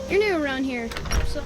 You're new around here, so...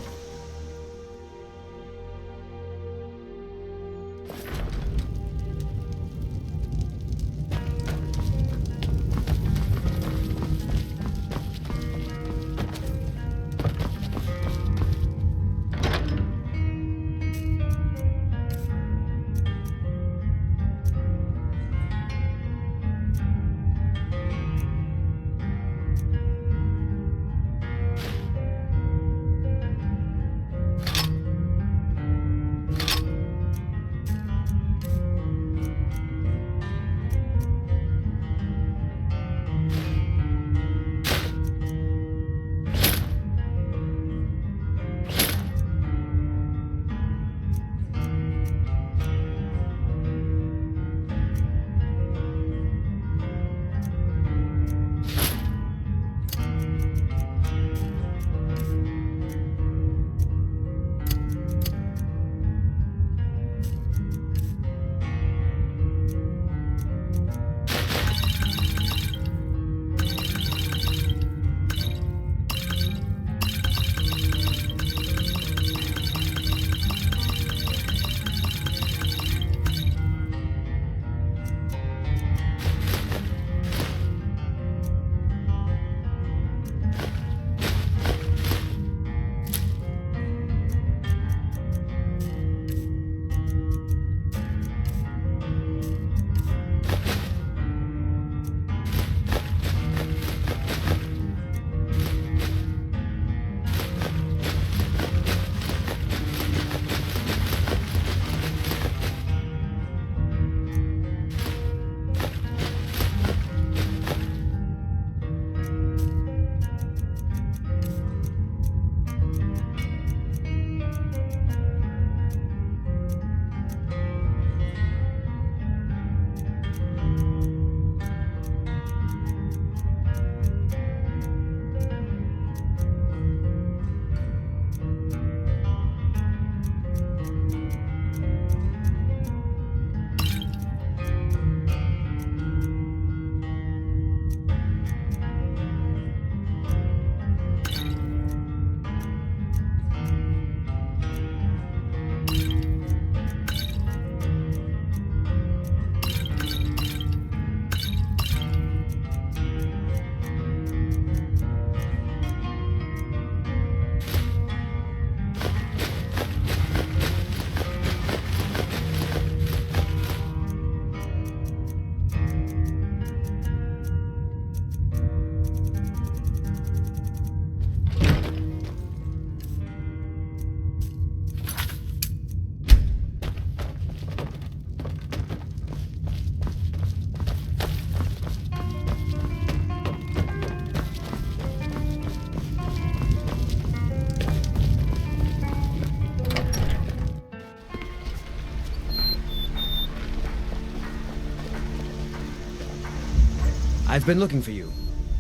I've been looking for you.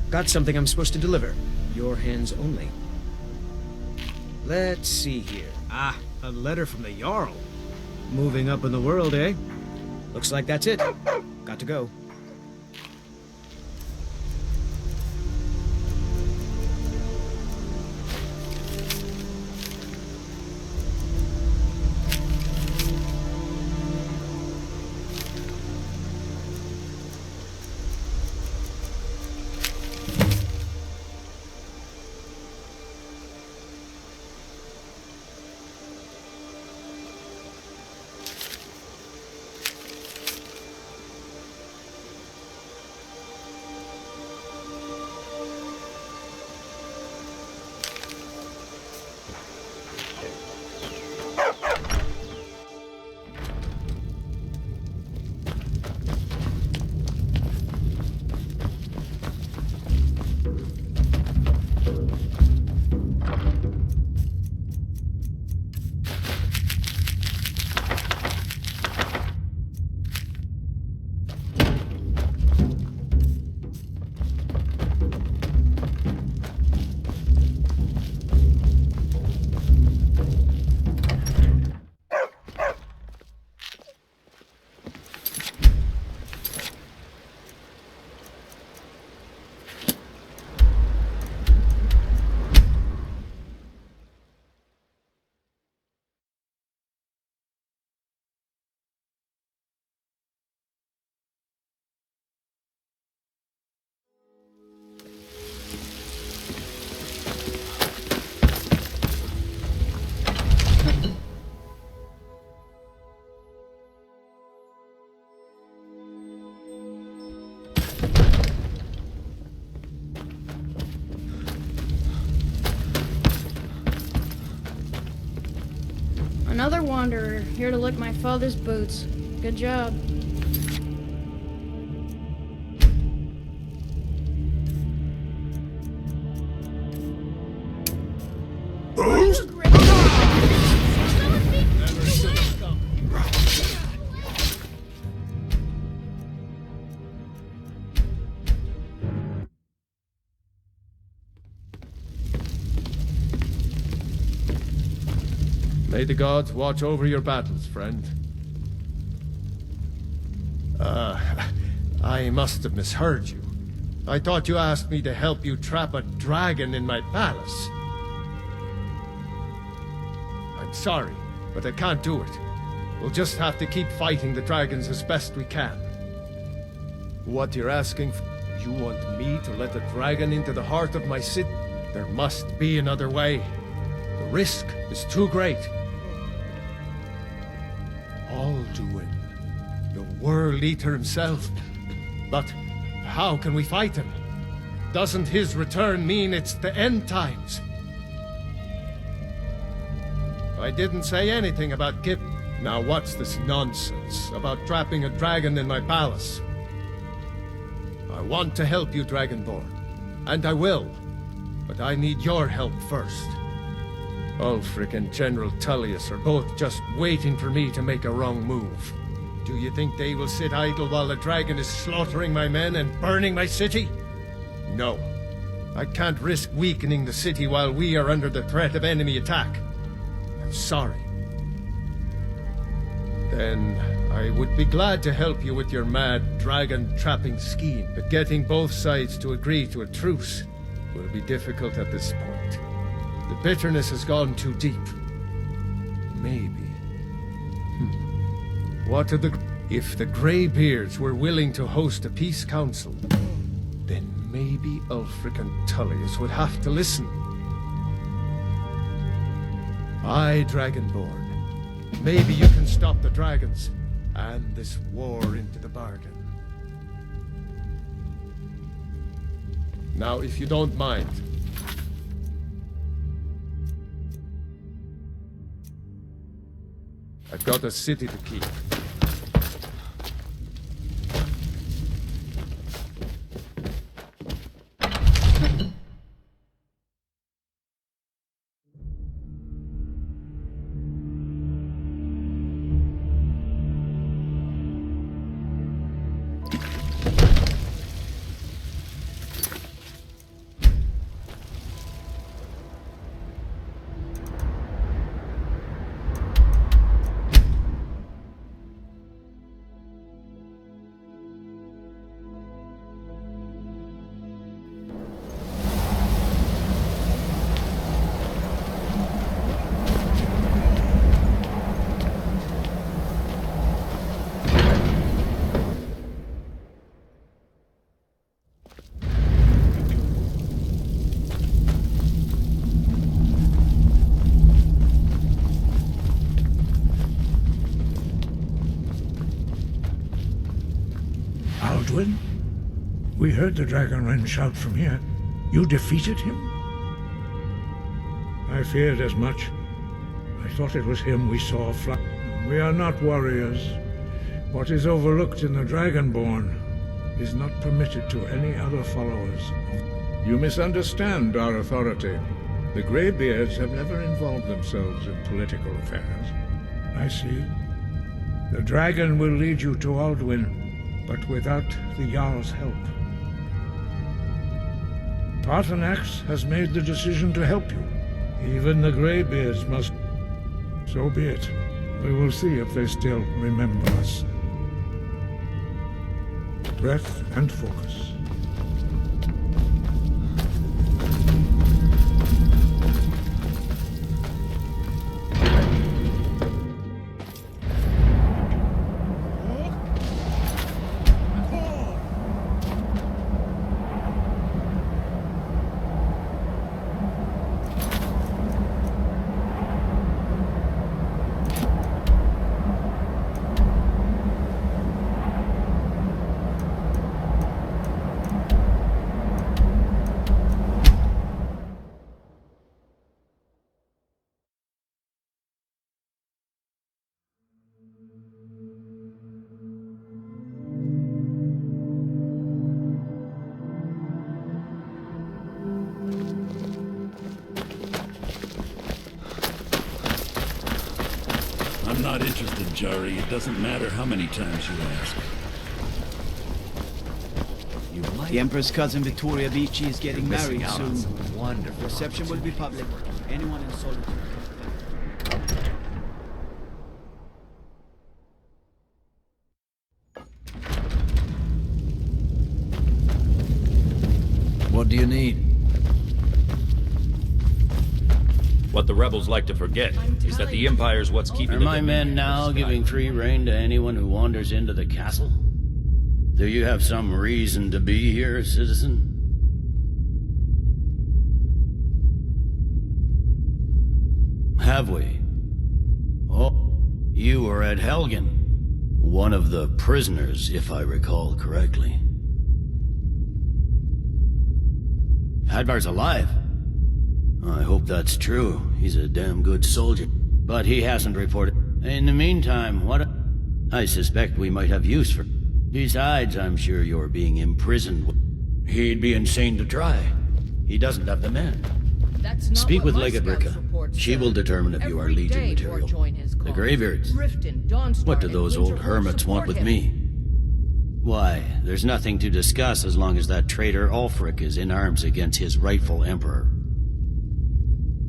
Got something I'm supposed to deliver. Your hands only. Let's see here. Ah, a letter from the Jarl. Moving up in the world, eh? Looks like that's it. Got to go. wanderer, here to lick my father's boots. Good job. May the gods watch over your battles, friend. I must have misheard you. I thought you asked me to help you trap a dragon in my palace. I'm sorry, but I can't do it. We'll just have to keep fighting the dragons as best we can. What you're asking for? You want me to let a dragon into the heart of my city? There must be another way. The risk is too great. Alduin, the World Eater himself. But how can we fight him? Doesn't his return mean it's the end times? I didn't say anything about Kip. Now what's this nonsense about trapping a dragon in my palace? I want to help you, Dragonborn. And I will. But I need your help first. Ulfric and General Tullius are both just waiting for me to make a wrong move. Do you think they will sit idle while the dragon is slaughtering my men and burning my city? No. I can't risk weakening the city while we are under the threat of enemy attack. I'm sorry. Then I would be glad to help you with your mad dragon-trapping scheme, but getting both sides to agree to a truce will be difficult at this point. The bitterness has gone too deep. Maybe. What of the... If the Greybeards were willing to host a peace council, then maybe Ulfric and Tullius would have to listen. Aye, Dragonborn. Maybe you can stop the dragons, and this war into the bargain. Now, if you don't mind, I've got a city to keep. Alduin? We heard the Dragonren shout from here. You defeated him? I feared as much. I thought it was him we saw fly. We are not warriors. What is overlooked in the Dragonborn is not permitted to any other followers. You misunderstand our authority. The Greybeards have never involved themselves in political affairs. I see. The dragon will lead you to Alduin, but without the Jarl's help. Paarthurnax has made the decision to help you. Even the Greybeards must... So be it. We will see if they still remember us. Breath and focus. I'm not interested, Jari. It doesn't matter how many times you ask. The Emperor's cousin Vittoria Vici is getting married soon. Wonderful. Reception will be public. Anyone in solitude. What do you need? What the rebels like to forget is that the Empire's what's keeping Are the my men now giving free rein to anyone who wanders into the castle? Do you have some reason to be here, citizen? Have we? Oh, you were at Helgen. One of the prisoners, if I recall correctly. Hadvar's alive. I hope that's true. He's a damn good soldier. But he hasn't reported. In the meantime, I suspect we might have use for... Besides, I'm sure you're being imprisoned. He'd be insane to try. He doesn't have the men. That's not Speak with what my Legate scouts Ricka. report She said. will determine if you are Every Legion day material. Bor join his The cause. Greybeards. Riften, Dawnstar, What do and those old Winterhold hermits want support with him. me? Why, there's nothing to discuss as long as that traitor Ulfric is in arms against his rightful emperor.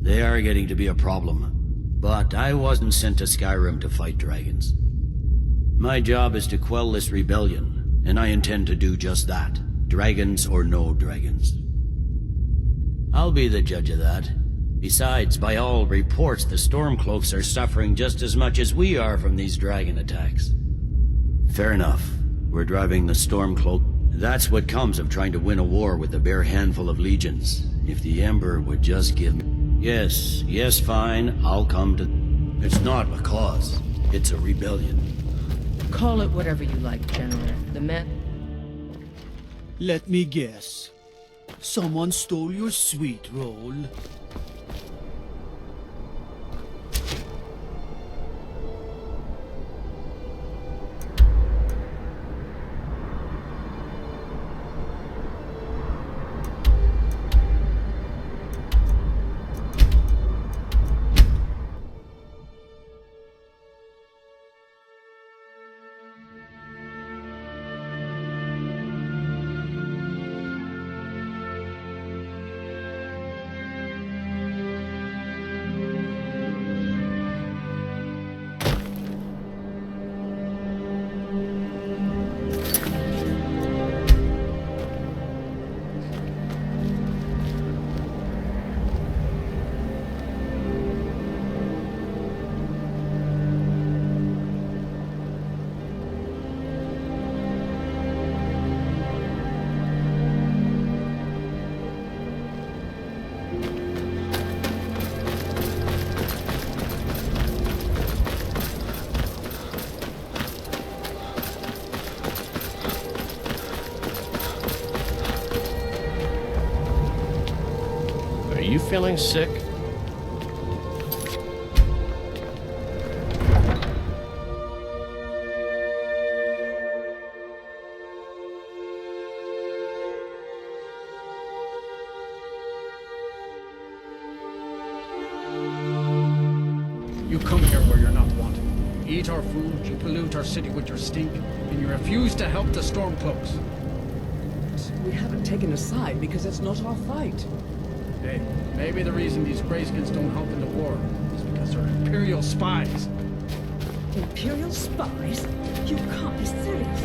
They are getting to be a problem. But I wasn't sent to Skyrim to fight dragons. My job is to quell this rebellion, and I intend to do just that. Dragons or no dragons. I'll be the judge of that. Besides, by all reports, the Stormcloaks are suffering just as much as we are from these dragon attacks. Fair enough. We're driving the Stormcloak. That's what comes of trying to win a war with a bare handful of legions. If the Emperor would just give me... Yes, fine, I'll come to... It's not a cause. It's a rebellion. Call it whatever you like, General. The men... Let me guess. Someone stole your sweet roll. Are you feeling sick? You come here where you're not wanted. You eat our food, you pollute our city with your stink, and you refuse to help the Stormcloaks. We haven't taken a side because it's not our fight. Hey, maybe the reason these Greyskins don't help in the war is because they're Imperial spies. Imperial spies? You can't be serious.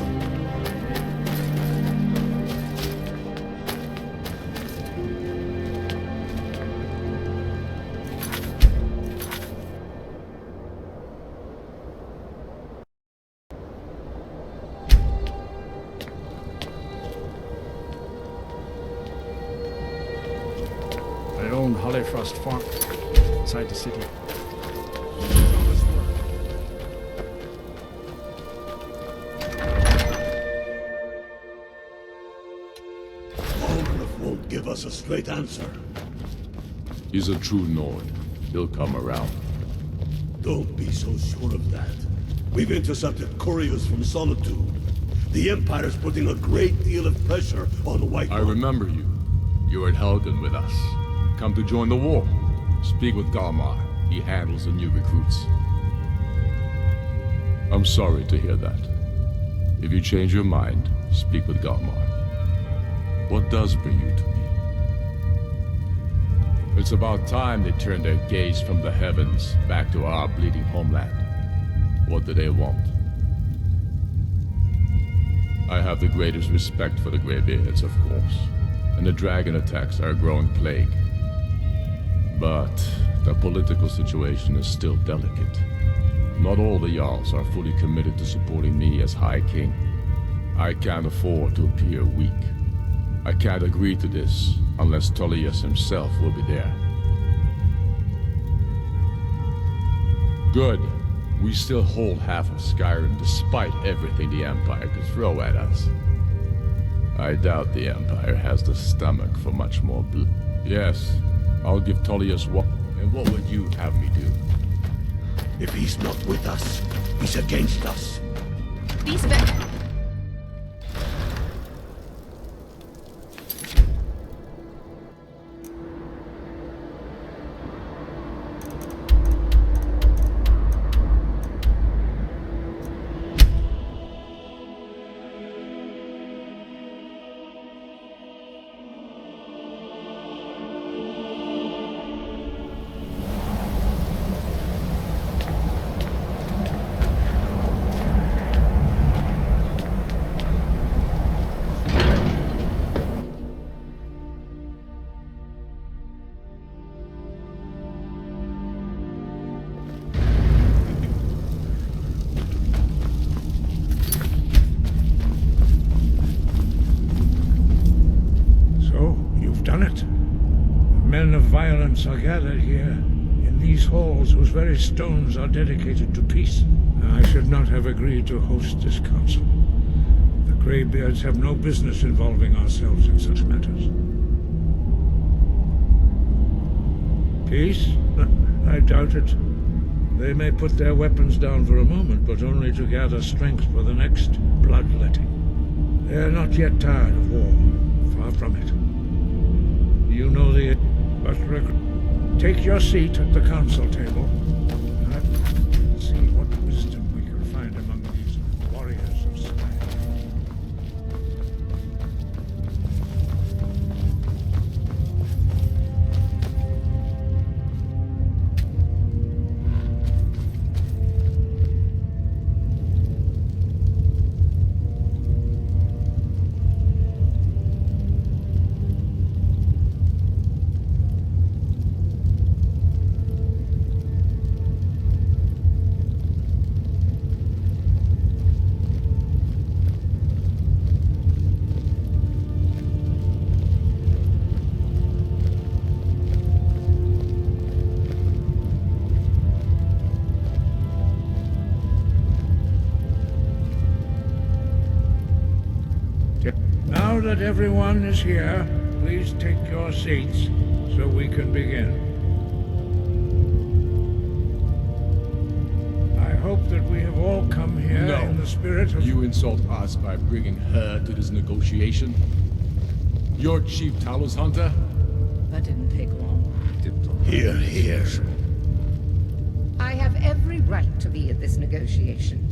I own Hollifrost Farm inside the city. Olgraf won't give us a straight answer. He's a true Nord. He'll come around. Don't be so sure of that. We've intercepted couriers from Solitude. The Empire's putting a great deal of pressure on the White I One. remember you. You were at Helgen with us. Come to join the war. Speak with Galmar. He handles the new recruits. I'm sorry to hear that. If you change your mind, speak with Galmar. What does bring you to me? It's about time they turned their gaze from the heavens back to our bleeding homeland. What do they want? I have the greatest respect for the Greybeards, of course, and the dragon attacks are a growing plague. But the political situation is still delicate. Not all the Jarls are fully committed to supporting me as High King. I can't afford to appear weak. I can't agree to this unless Tullius himself will be there. Good. We still hold half of Skyrim despite everything the Empire could throw at us. I doubt the Empire has the stomach for much more blood. Yes, I'll give Tullius what... And what would you have me do? If he's not with us, he's against us. These men... Men of violence are gathered here, in these halls whose very stones are dedicated to peace. I should not have agreed to host this council. The Greybeards have no business involving ourselves in such matters. Peace? I doubt it. They may put their weapons down for a moment, but only to gather strength for the next bloodletting. They are not yet tired of war. Far from it. You know the... But take your seat at the council table. Let's see what wisdom we can find among these warriors of Skyrim. Now that everyone is here, please take your seats so we can begin. I hope that we have all come here in the spirit of... You insult us by bringing her to this negotiation? You're Chief Talos Hunter? That didn't take long. Here, here. I have every right to be at this negotiation.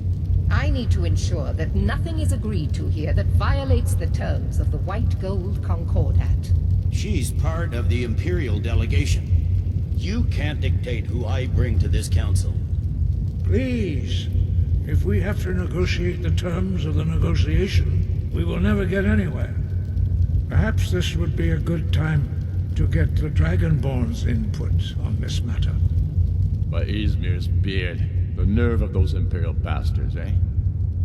I need to ensure that nothing is agreed to here that violates the terms of the White Gold Concordat. She's part of the Imperial delegation. You can't dictate who I bring to this council. Please, if we have to negotiate the terms of the negotiation, we will never get anywhere. Perhaps this would be a good time to get the Dragonborn's input on this matter. By Izmir's beard. The nerve of those Imperial bastards, eh?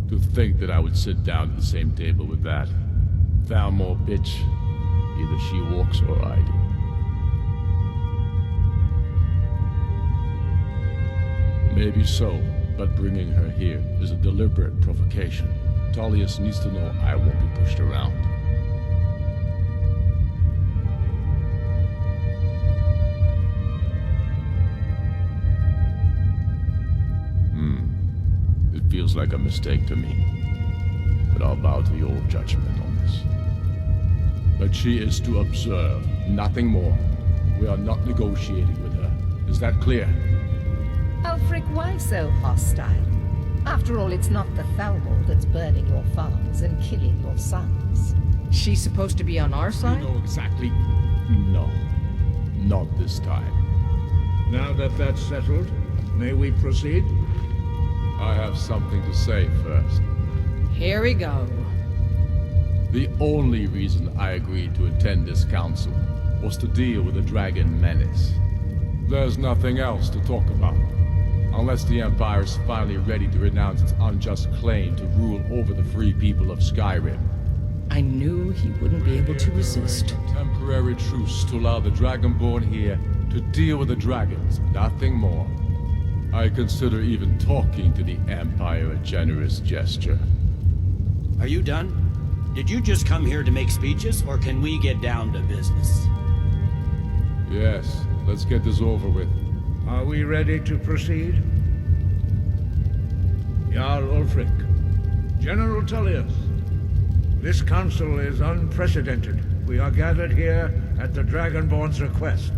To think that I would sit down at the same table with that. Thalmor bitch. Either she walks or I do. Maybe so, but bringing her here is a deliberate provocation. Tullius needs to know I won't be pushed around. It feels like a mistake to me, but I'll bow to your judgment on this. But she is to observe, nothing more. We are not negotiating with her. Is that clear? Ulfric, why so hostile? After all, it's not the Thalmor that's burning your farms and killing your sons. She's supposed to be on our side? You know exactly... No. Not this time. Now that that's settled, may we proceed? I have something to say first. Here we go. The only reason I agreed to attend this council was to deal with the dragon menace. There's nothing else to talk about. Unless the Empire's finally ready to renounce its unjust claim to rule over the free people of Skyrim. I knew he wouldn't be able to resist. A temporary truce to allow the Dragonborn here to deal with the dragons, nothing more. I consider even talking to the Empire a generous gesture. Are you done? Did you just come here to make speeches, or can we get down to business? Yes, let's get this over with. Are we ready to proceed? Jarl Ulfric, General Tullius, this council is unprecedented. We are gathered here at the Dragonborn's request.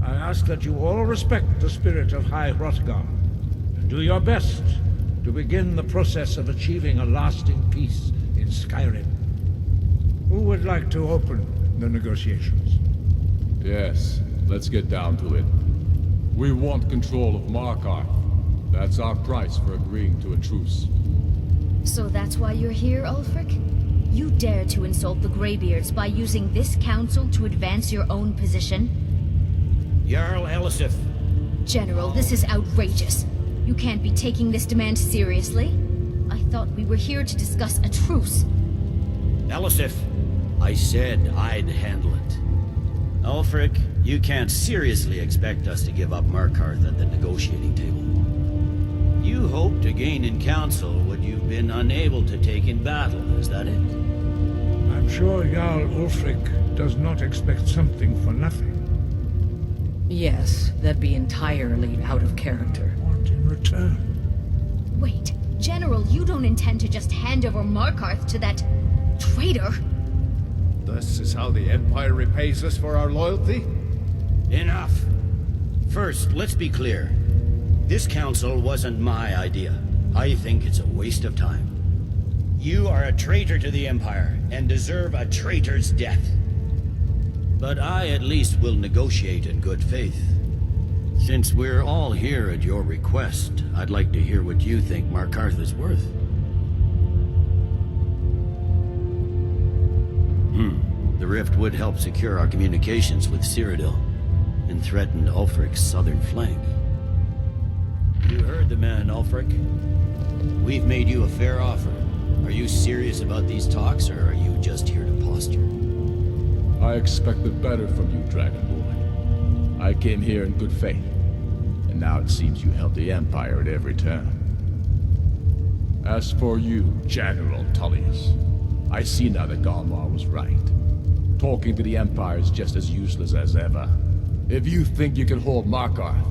I ask that you all respect the spirit of High Hrothgar, and do your best to begin the process of achieving a lasting peace in Skyrim. Who would like to open the negotiations? Yes, let's get down to it. We want control of Markarth. That's our price for agreeing to a truce. So that's why you're here, Ulfric? You dare to insult the Greybeards by using this council to advance your own position? Jarl Elisif. General, this is outrageous. You can't be taking this demand seriously. I thought we were here to discuss a truce. Elisif, I said I'd handle it. Ulfric, you can't seriously expect us to give up Markarth at the negotiating table. You hope to gain in council what you've been unable to take in battle, is that it? I'm sure Jarl Ulfric does not expect something for nothing. Yes, that'd be entirely out of character. What in return? Wait, General, you don't intend to just hand over Markarth to that traitor? This is how the Empire repays us for our loyalty? Enough. First, let's be clear. This council wasn't my idea. I think it's a waste of time. You are a traitor to the Empire, and deserve a traitor's death. But I at least will negotiate in good faith. Since we're all here at your request, I'd like to hear what you think Markarth is worth. The rift would help secure our communications with Cyrodiil, and threaten Ulfric's southern flank. You heard the man, Ulfric. We've made you a fair offer. Are you serious about these talks, or are you just here to posture? I expected better from you, Dragonborn. I came here in good faith, and now it seems you help the Empire at every turn. As for you, General Tullius, I see now that Galmar was right. Talking to the Empire is just as useless as ever. If you think you can hold Markarth,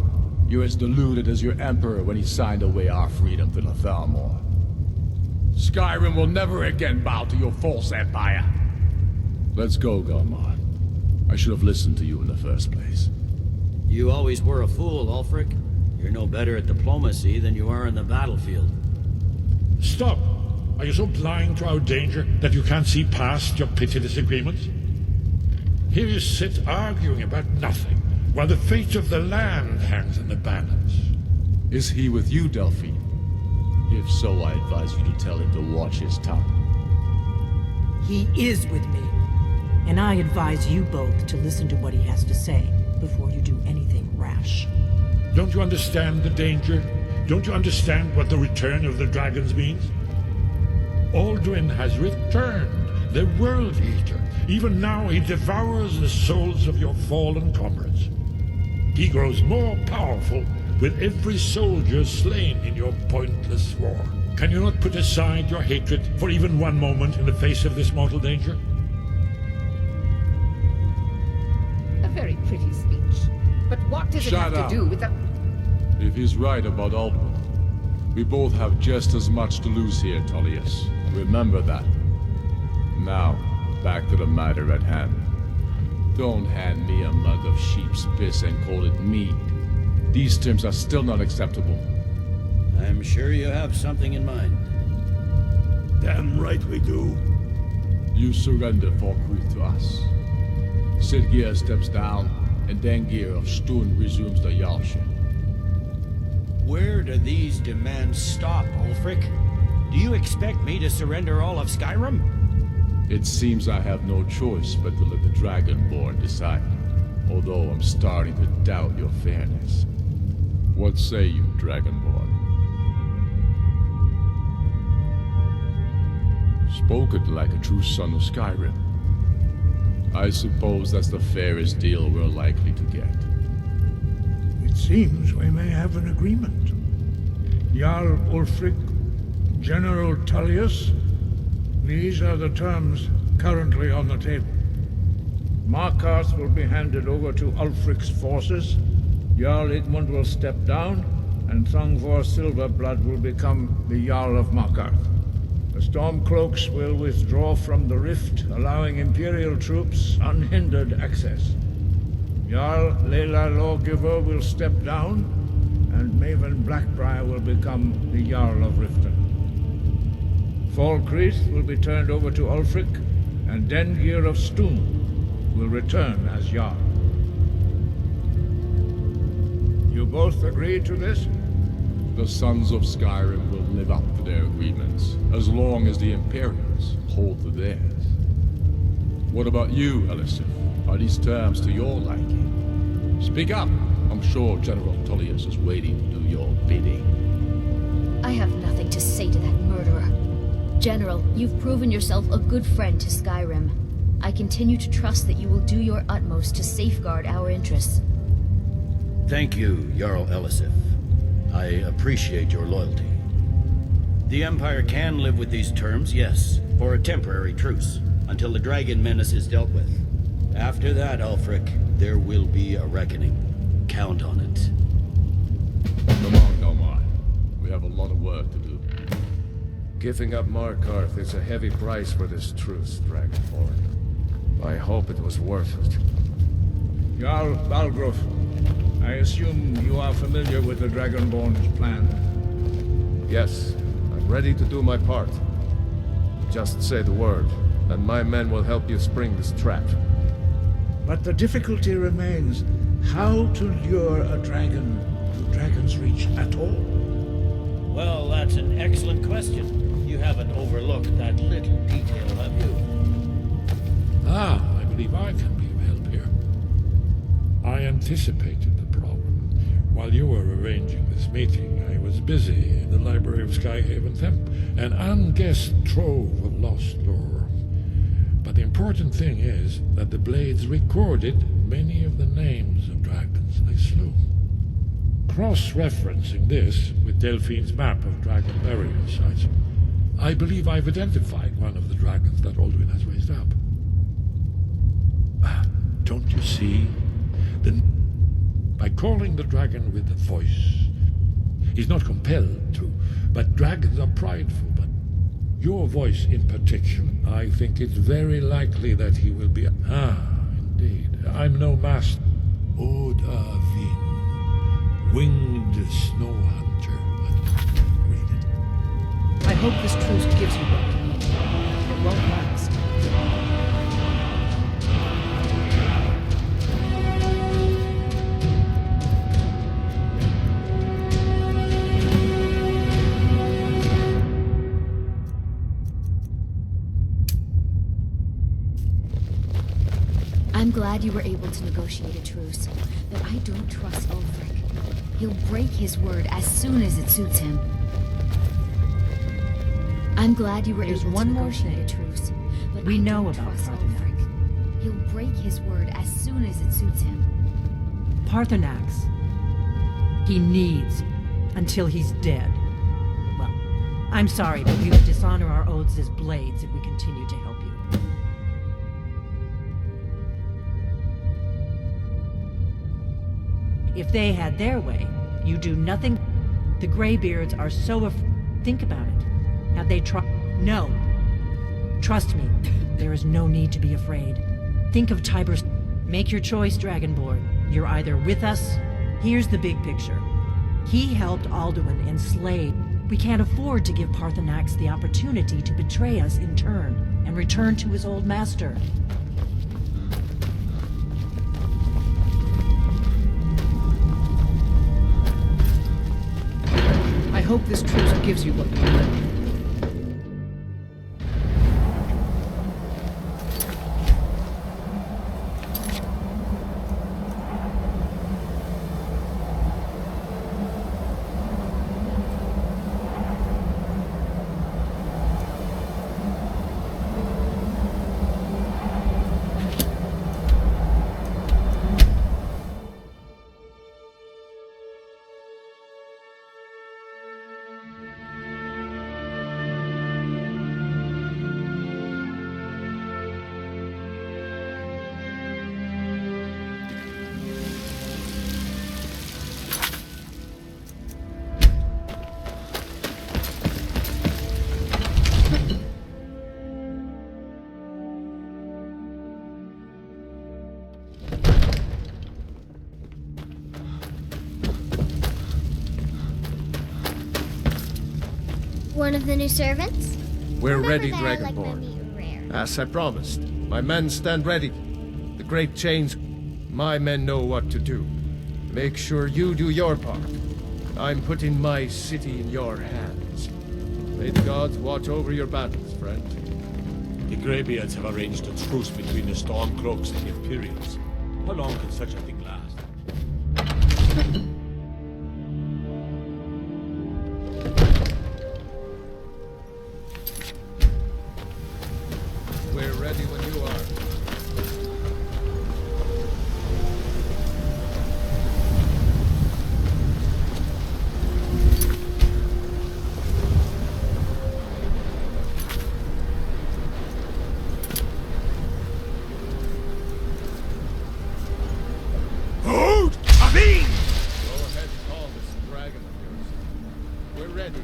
you're as deluded as your Emperor when he signed away our freedom to the Thalmor. Skyrim will never again bow to your false empire. Let's go, Galmar. I should have listened to you in the first place. You always were a fool, Ulfric. You're no better at diplomacy than you are in the battlefield. Stop! Are you so blind to our danger that you can't see past your petty disagreements? Here you sit arguing about nothing, while the fate of the land hangs in the balance. Is he with you, Delphine? If so, I advise you to tell him to watch his tongue. He is with me, and I advise you both to listen to what he has to say before you do anything rash. Don't you understand the danger? Don't you understand what the return of the dragons means? Aldrin has returned, the World Eater. Even now he devours the souls of your fallen comrades. He grows more powerful with every soldier slain in your pointless war. Can you not put aside your hatred for even one moment in the face of this mortal danger? A very pretty speech. But what does it have to do with the... If he's right about Aldrin, we both have just as much to lose here, Tullius. Remember that. Now, back to the matter at hand. Don't hand me a mug of sheep's piss and call it mead. These terms are still not acceptable. I'm sure you have something in mind. Damn right we do. You surrender Falkreath to us. Sidgeir steps down, and Dengir of Stun resumes the Jarlship. Where do these demands stop, Ulfric? Do you expect me to surrender all of Skyrim? It seems I have no choice but to let the Dragonborn decide, although I'm starting to doubt your fairness. What say you, Dragonborn? Spoken like a true son of Skyrim. I suppose that's the fairest deal we're likely to get. It seems we may have an agreement. Jarl Ulfric, General Tullius, these are the terms currently on the table. Markarth will be handed over to Ulfric's forces, Jarl Igmund will step down, and Thongvor Silverblood will become the Jarl of Markarth. The Stormcloaks will withdraw from the rift, allowing Imperial troops unhindered access. Jarl Leila Lawgiver will step down, and Maven Blackbriar will become the Jarl of Riften. Falkreath will be turned over to Ulfric, and Dengir of Stun will return as Jarl. You both agree to this? The Sons of Skyrim will live up to their agreements, as long as the Imperials hold to theirs. What about you, Elisif? Are these terms to your liking? Speak up! I'm sure General Tullius is waiting to do your bidding. I have nothing to say to that murderer. General, you've proven yourself a good friend to Skyrim. I continue to trust that you will do your utmost to safeguard our interests. Thank you, Jarl Elisif. I appreciate your loyalty. The Empire can live with these terms, yes, for a temporary truce, until the dragon menace is dealt with. After that, Ulfric, there will be a reckoning. Count on it. Come on, Domar. We have a lot of work to do. Giving up Markarth is a heavy price for this truce, Dragonborn. I hope it was worth it. Jarl Balgruuf, I assume you are familiar with the Dragonborn's plan. Yes, I'm ready to do my part. Just say the word, and my men will help you spring this trap. But the difficulty remains how to lure a dragon to Dragon's Reach at all. Well, that's an excellent question. You haven't overlooked that little detail, have you? Ah, I believe I can be of help here. I anticipated the problem. While you were arranging this meeting, I was busy in the library of Skyhaven Temp, an unguessed trove of lost lore. But the important thing is that the blades recorded many of the names of dragons they slew. Cross-referencing this with Delphine's map of dragon burial sites, I believe I've identified one of the dragons that Alduin has raised up. Don't you see? By calling the dragon with the voice, he's not compelled to, but dragons are prideful. But your voice in particular, I think it's very likely that he will be... indeed. I'm no master. Odavin, winged snow hunter. Read it. I hope this truce gives you what you need. It won't last. I'm glad you were able to negotiate a truce, but I don't trust Ulfric. He'll break his word as soon as it suits him. I'm glad you were able to negotiate a truce, but we know about Ulfric. He'll break his word as soon as it suits him. Parthenax. He needs until he's dead. Well, I'm sorry, but we would dishonor our oaths as blades if we continue to help you. If they had their way, you do nothing. The Greybeards are so think about it. Have they tried? No. Trust me, there is no need to be afraid. Think of Tiber's... Make your choice, Dragonborn. You're either with us... Here's the big picture. He helped Alduin enslave. We can't afford to give Parthenax the opportunity to betray us in turn and return to his old master. I hope this truce gives you what you want. One of the new servants? We're ready, that I like my Dragonborn. meat rare. As I promised. My men stand ready. The great chains... My men know what to do. Make sure you do your part. I'm putting my city in your hands. May the gods watch over your battles, friend. The Greybeards have arranged a truce between the Stormcloaks and the Imperials. How long can such a thing last? We're ready when you are. Hold! Abin! Go ahead and call this dragon of yours. We're ready.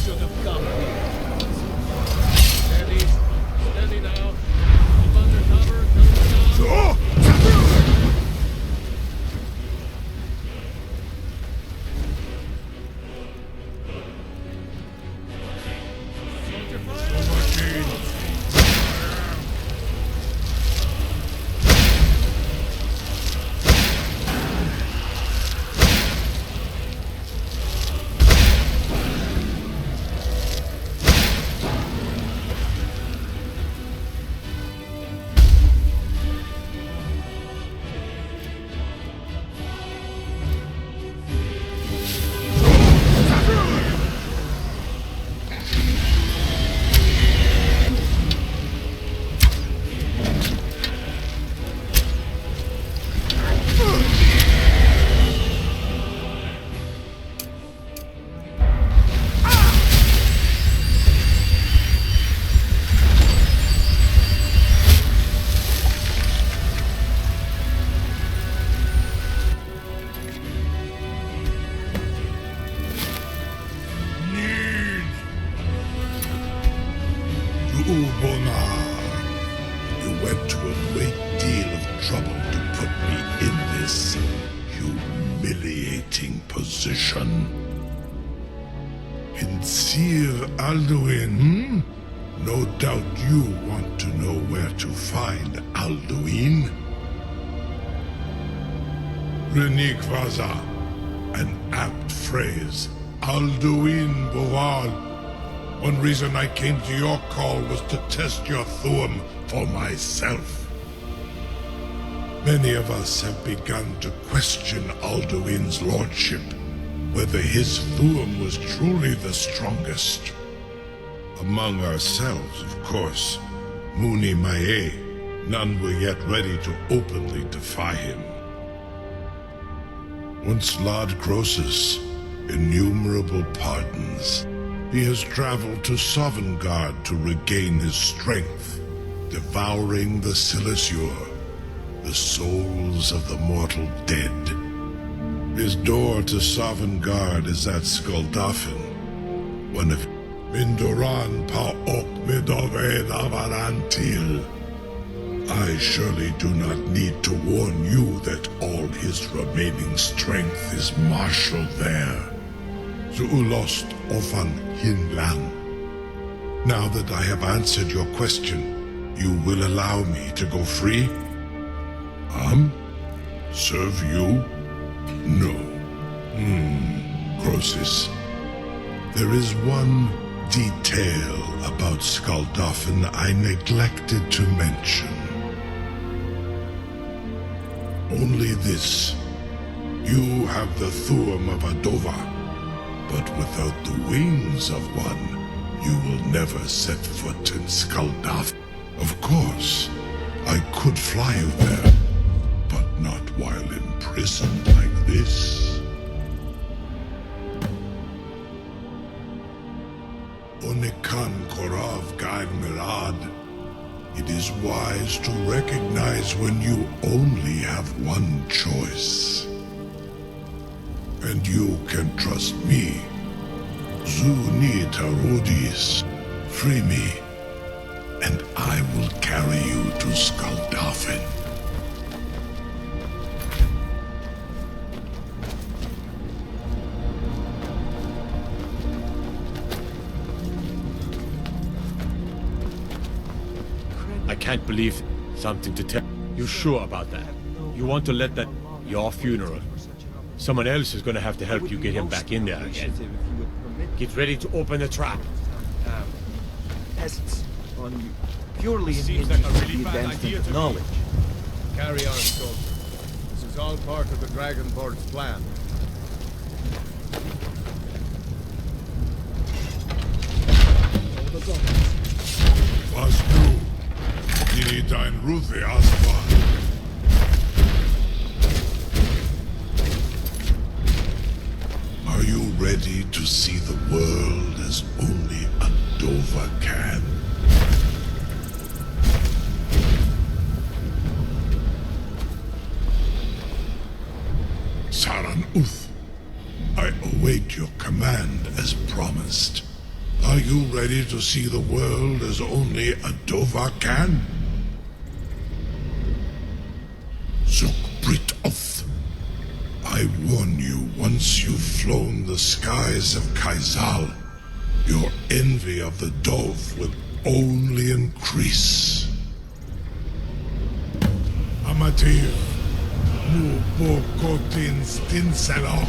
Should have come here. Steady. Steady now. Keep under cover till we know. Soldier fire! Ubonar, you went to a great deal of trouble to put me in this humiliating position. Sincere Alduin, No doubt you want to know where to find Alduin. Renikvaza, an apt phrase. Alduin Boal. One reason I came to your call was to test your Thuum for myself. Many of us have begun to question Alduin's lordship, whether his Thuum was truly the strongest. Among ourselves, of course. Muni Mae, none were yet ready to openly defy him. Once Lord Croesus, innumerable pardons. He has traveled to Sovngarde to regain his strength, devouring the Silesure, the souls of the mortal dead. His door to Sovngarde is at Skuldafn, one of Mindoran pa ok midoved avarantil. I surely do not need to warn you that all his remaining strength is marshaled there. Zuulost ofan Hinlan. Now that I have answered your question, you will allow me to go free? Serve you? No. Croesus. There is one detail about Skuldafn I neglected to mention. Only this. You have the Thuum of Adova, but without the wings of one, you will never set foot in Skuldafn. Of course, I could fly you there, but not while imprisoned like this. Onikan Korav Gaid Mirad. It is wise to recognize when you only have one choice. And you can trust me. Zuni Tarudis. Free me, and I will carry you to Skuldafn. I can't believe something to tell. You sure about that? You want to let that... your funeral? Someone else is gonna have to help you get him back in there again. Get ready to open the trap. Tests on you. Purely in Seems the like a interest of really the bad advancement idea of to me. knowledge. Carry on, soldier. This is all part of the Dragonborn's plan. Was du? Dini dein Ruthi Aswan. Are you ready to see the world as only Adova can? Saran Uth, I await your command as promised. Are you ready to see the world as only Adova can? Zukbrit Oth, I warn you, once you've flown the skies of Kaizal, your envy of the Dove will only increase. Amativ, mu bokotin stinselok.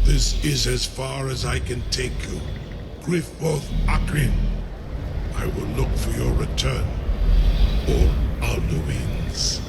This is as far as I can take you. Grifoth Akrin. I will look for your return. Or Alduin's.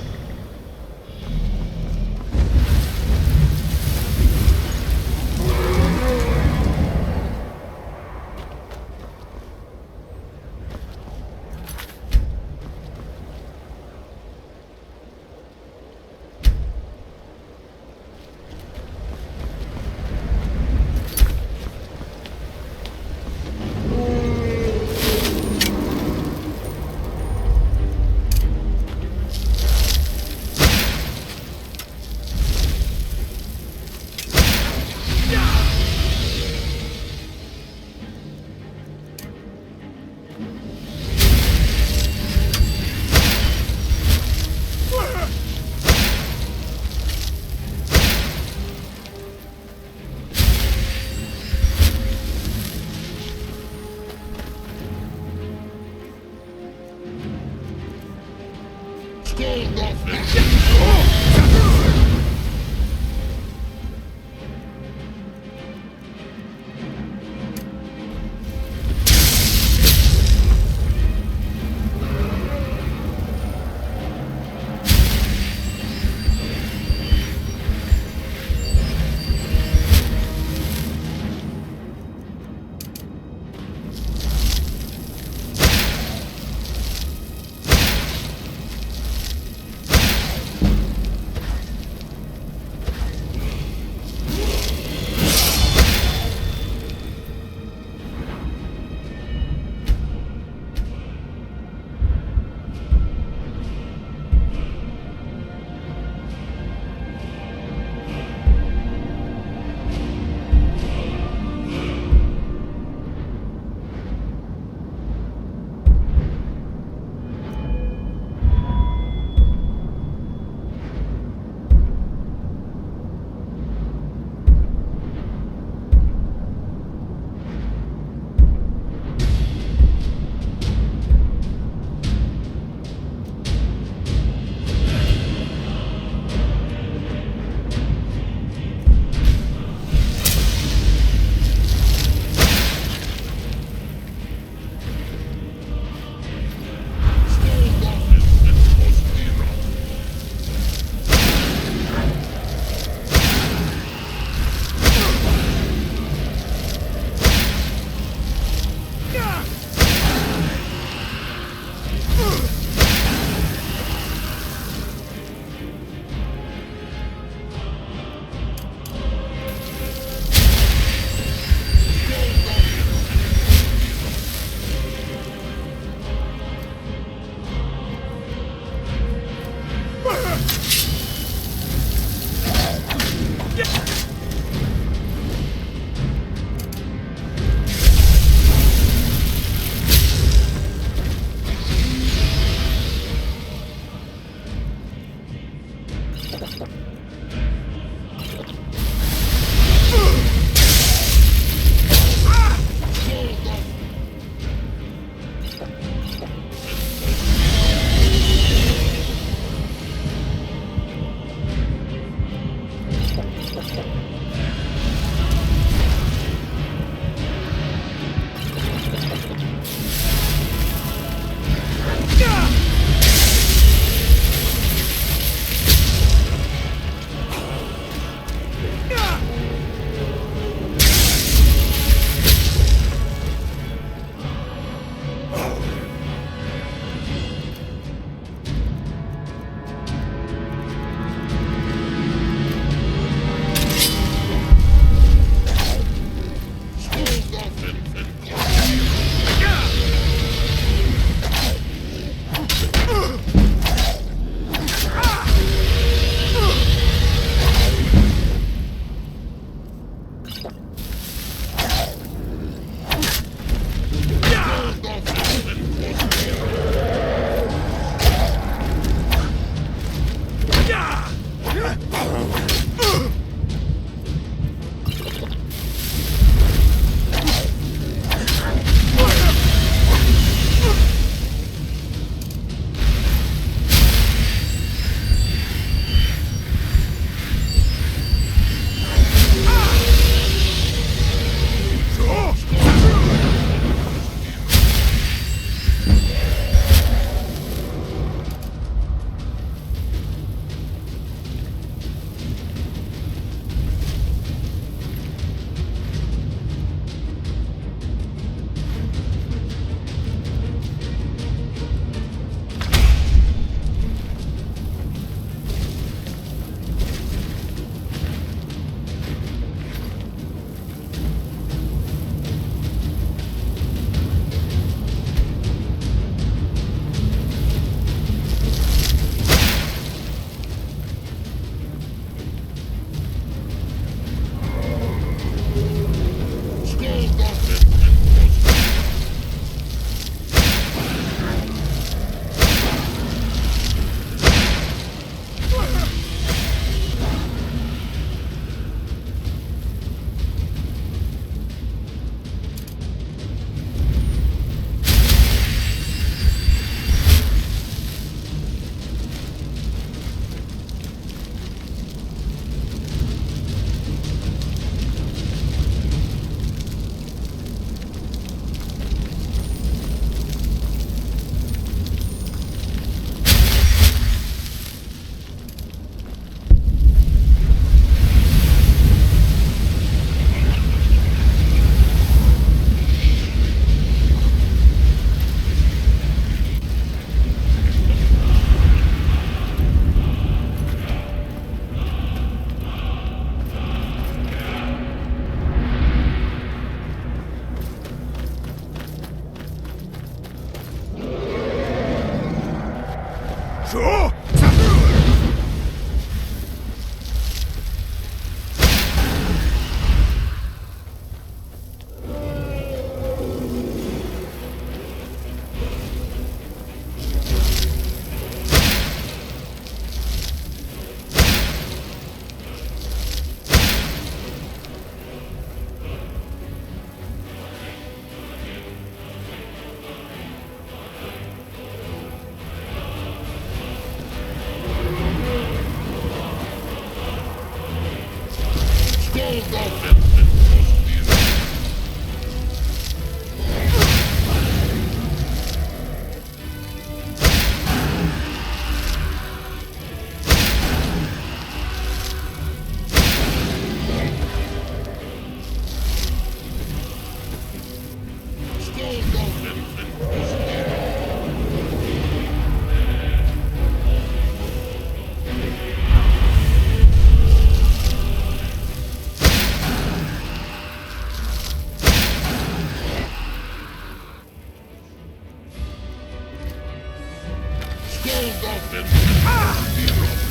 Ah!